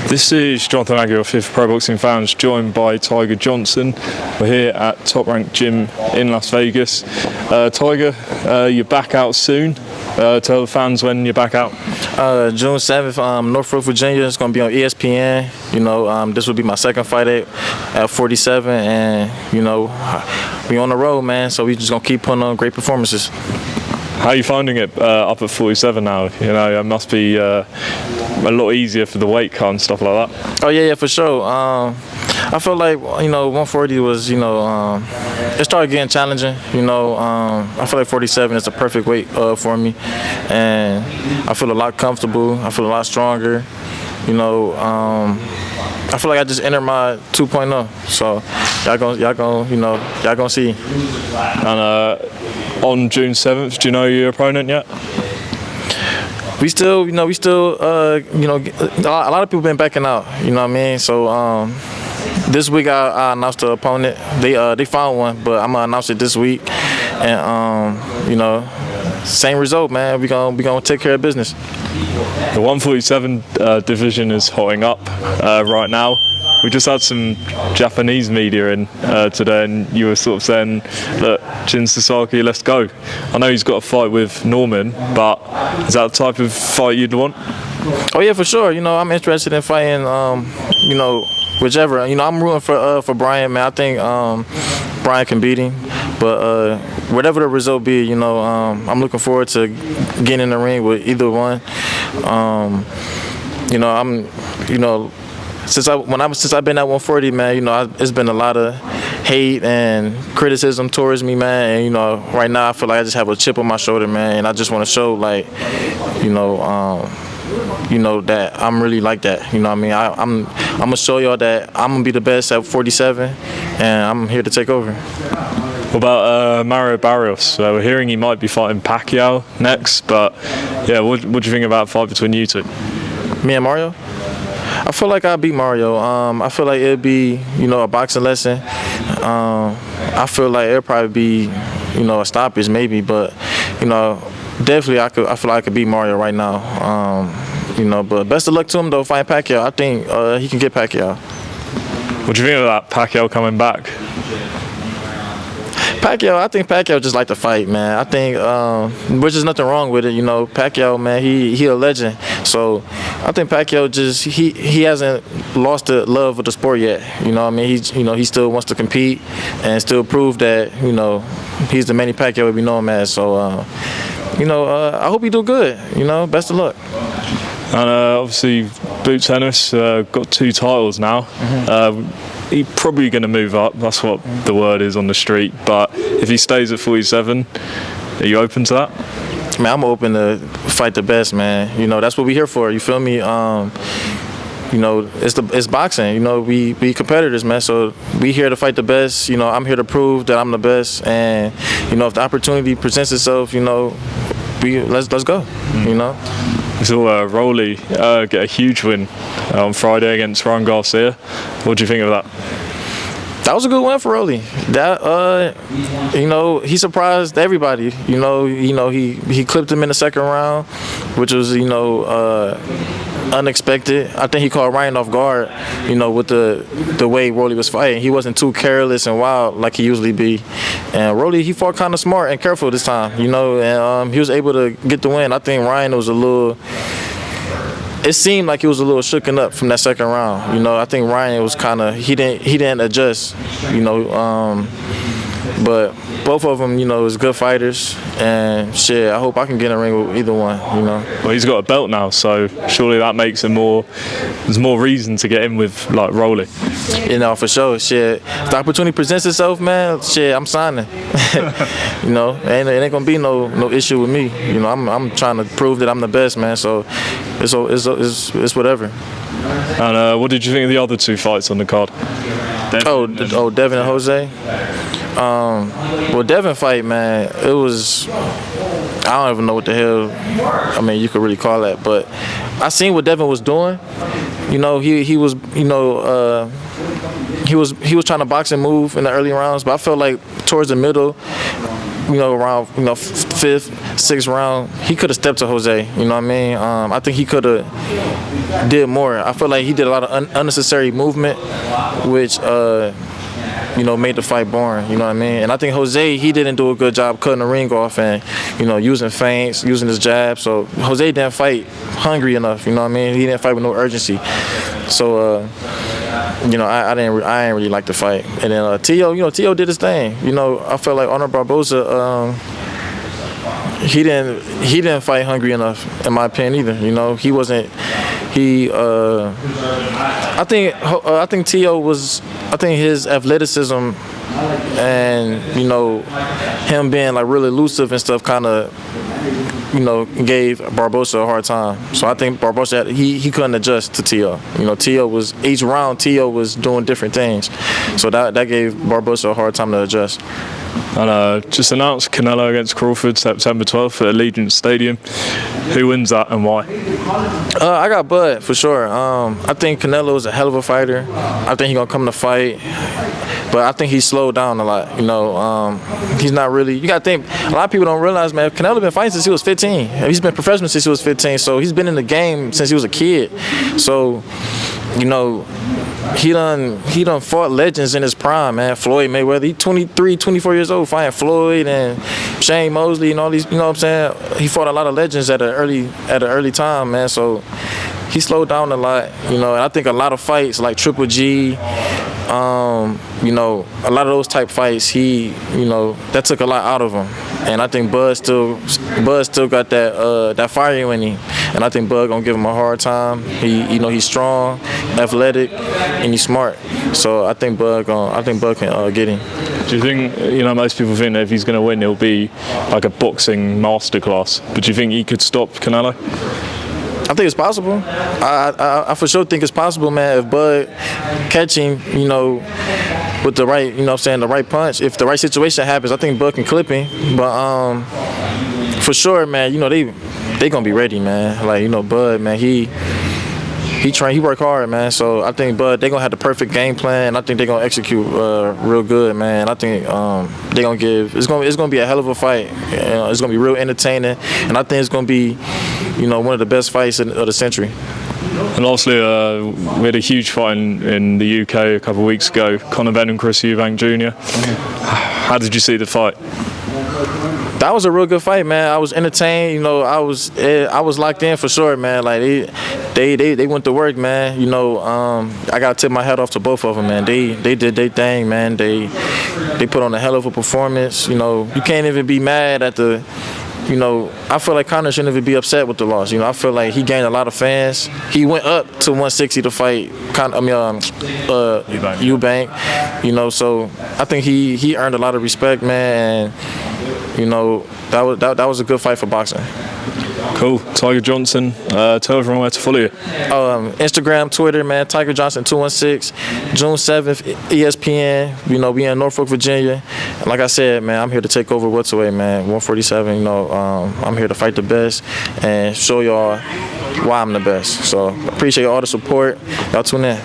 This is Jonathan Aguilar, Fifth Pro Boxing Fans, joined by Tiger Johnson. We're here at Top Rank Gym in Las Vegas. Tiger, you're back out soon. Tell the fans when you're back out. June 7th, Norfolk, Virginia. It's going to be on ESPN. You know, this will be my second fight at 47, and you know, we on the road, man. So we just gonna keep putting on great performances. How are you finding it up at 47 now? You know, it must be a lot easier for the weight cut and stuff like that. Oh yeah, for sure. I feel like, you know, 140 was, you know, it started getting challenging. You know, I feel like 47 is the perfect weight for me, and I feel a lot comfortable. I feel a lot stronger. You know, I feel like I just entered my 2.0. So y'all gonna see. And on June 7th, do you know your opponent yet? We still, you know, a lot of people been backing out. You know what I mean? So this week I announced the opponent. They found one, but I'm gonna announce it this week. And you know, same result, man. We gonna take care of business. The 147 division is hotting up right now. We just had some Japanese media in today, and you were sort of saying, look, Jin Sasaki, let's go. I know he's got a fight with Norman, but is that the type of fight you'd want? Oh yeah, for sure. You know, I'm interested in fighting, you know, whichever. You know, I'm rooting for Brian, man. I think Brian can beat him. But whatever the result be, you know, I'm looking forward to getting in the ring with either one. You know, since I've been at 140, man, you know, it's been a lot of hate and criticism towards me, man. And you know, right now I feel like I just have a chip on my shoulder, man, and I just want to show, like, you know, that I'm really like that. You know what I mean? I'm gonna show y'all that I'm gonna be the best at 47, and I'm here to take over. What about Mario Barios? We're hearing he might be fighting Pacquiao next, but yeah, what do you think about a fight between you two? Me and Mario? I feel like I'll beat Mario. I feel like it'd be, you know, a boxing lesson. I feel like it'll probably be, you know, a stoppage maybe, but you know, definitely I feel like I could beat Mario right now. You know, but best of luck to him though, fighting Pacquiao. I think he can get Pacquiao. What do you think of that Pacquiao coming back? Pacquiao, I think Pacquiao just like to fight, man. I think, which is nothing wrong with it, you know. Pacquiao, man, he a legend. So I think Pacquiao just he hasn't lost the love of the sport yet. You know what I mean? He still wants to compete and still prove that, you know, he's the Manny Pacquiao we know him as. So you know, I hope he do good. You know, best of luck. And obviously, Boots Ennis got 2 titles now. He's probably going to move up. That's what the word is on the street. But if he stays at 47, are you open to that? Man, I'm open to fight the best, man. You know, that's what we're here for. You feel me? You know, it's boxing. You know, we competitors, man. So we here to fight the best. You know, I'm here to prove that I'm the best. And you know, if the opportunity presents itself, you know, let's go. You know. We saw Roelly get a huge win on Friday against Roelly Garcia. What do you think of that? That was a good win for Roelly. That you know, he surprised everybody. You know, he clipped him in the second round, which was, you know, unexpected. I think he caught Ryan off guard, you know, with the way Roelly was fighting. He wasn't too careless and wild like he usually be. And Roelly, he fought kind of smart and careful this time, you know, and he was able to get the win. I think Ryan was it seemed like he was a little shooken up from that second round. You know, I think Ryan was kind of, he didn't adjust, you know, but both of them, you know, is good fighters, and shit, I hope I can get in a ring with either one, you know. Well, he's got a belt now, so surely that makes it there's more reason to get in with, like, Roelly. You know, for sure, shit. If the opportunity presents itself, man, shit, I'm signing. You know, it ain't gonna be no issue with me. You know, I'm trying to prove that I'm the best, man, so it's whatever. And what did you think of the other 2 fights on the card? Devin and Jose. Well, Devin fight, man, it was, I don't even know what the hell, I mean, you could really call that, but I seen what Devin was doing. You know, he was, you know, he was trying to box and move in the early rounds, but I felt like towards the middle, you know, around, you know, 5th, 6th round, he could have stepped to Jose. You know what I mean? I think he could have did more. I feel like he did a lot of unnecessary movement, which you know, made the fight boring. You know what I mean? And I think Jose, he didn't do a good job cutting the ring off and, you know, using feints, using his jab. So Jose didn't fight hungry enough. You know what I mean? He didn't fight with no urgency. So you know, I didn't really like the fight. And then Tio, you know, Tio did his thing. You know, I felt like Honor Barboza, he didn't fight hungry enough, in my opinion either. You know, he wasn't. I think Tio was. I think his athleticism and, you know, him being like really elusive and stuff kind of, you know, gave Barboza a hard time. So I think Barboza, he couldn't adjust to Tio. You know, Tio was, each round Tio was doing different things. So that gave Barboza a hard time to adjust. And just announced Canelo against Crawford September 12th at Allegiant Stadium. Who wins that and why? I got Bud for sure. I think Canelo is a hell of a fighter. I think he's gonna come to fight, but I think he's slowed down a lot. You know, he's not really. You gotta think. A lot of people don't realize, man. Canelo been fighting since he was 15. He's been professional since he was 15. So he's been in the game since he was a kid. So, you know, he done fought legends in his prime, man. Floyd Mayweather, he 23, 24 years old, fighting Floyd and Shane Mosley and all these, you know what I'm saying? He fought a lot of legends at an early time, man. So he slowed down a lot, you know. And I think a lot of fights like Triple G, you know, a lot of those type fights, you know, that took a lot out of him. And I think Bud still got that fire in him. And I think Bud gonna give him a hard time. You know, he's strong, athletic, and he's smart. So I think Bud can get him. Do you think, you know, most people think that if he's going to win, it'll be like a boxing masterclass. But do you think he could stop Canelo? I think it's possible. I for sure think it's possible, man. If Bud catch him, you know, with the right, you know what I'm saying, the right punch, if the right situation happens, I think Bud can clip him. But for sure, man, you know, they gonna be ready, man. Like, you know, Bud, man, he work hard, man. So I think Bud, they gonna have the perfect game plan, and I think they gonna execute real good, man. I think they gonna it's gonna be a hell of a fight. You know, it's gonna be real entertaining, and I think it's gonna be, you know, one of the best fights of the century. And lastly, we had a huge fight in the UK a couple of weeks ago. Conor Benn and Chris Eubank Jr. How did you see the fight? That was a real good fight, man. I was entertained. You know, I was locked in for sure, man. Like they went to work, man. You know, I gotta tip my hat off to both of them, man. They did their thing, man. They put on a hell of a performance. You know, you can't even be mad at the. You know, I feel like Conor shouldn't even be upset with the loss. You know, I feel like he gained a lot of fans. He went up to 160 to fight Eubank. You know, so I think he earned a lot of respect, man. And, you know, that was a good fight for boxing. Cool. Tiger Johnson, tell everyone where to follow you. Instagram, Twitter, man, Tiger Johnson 216, June 7th, ESPN. You know, we in Norfolk, Virginia. And like I said, man, I'm here to take over welterweight, man, 147. You know, I'm here to fight the best and show y'all why I'm the best. So appreciate all the support. Y'all tune in.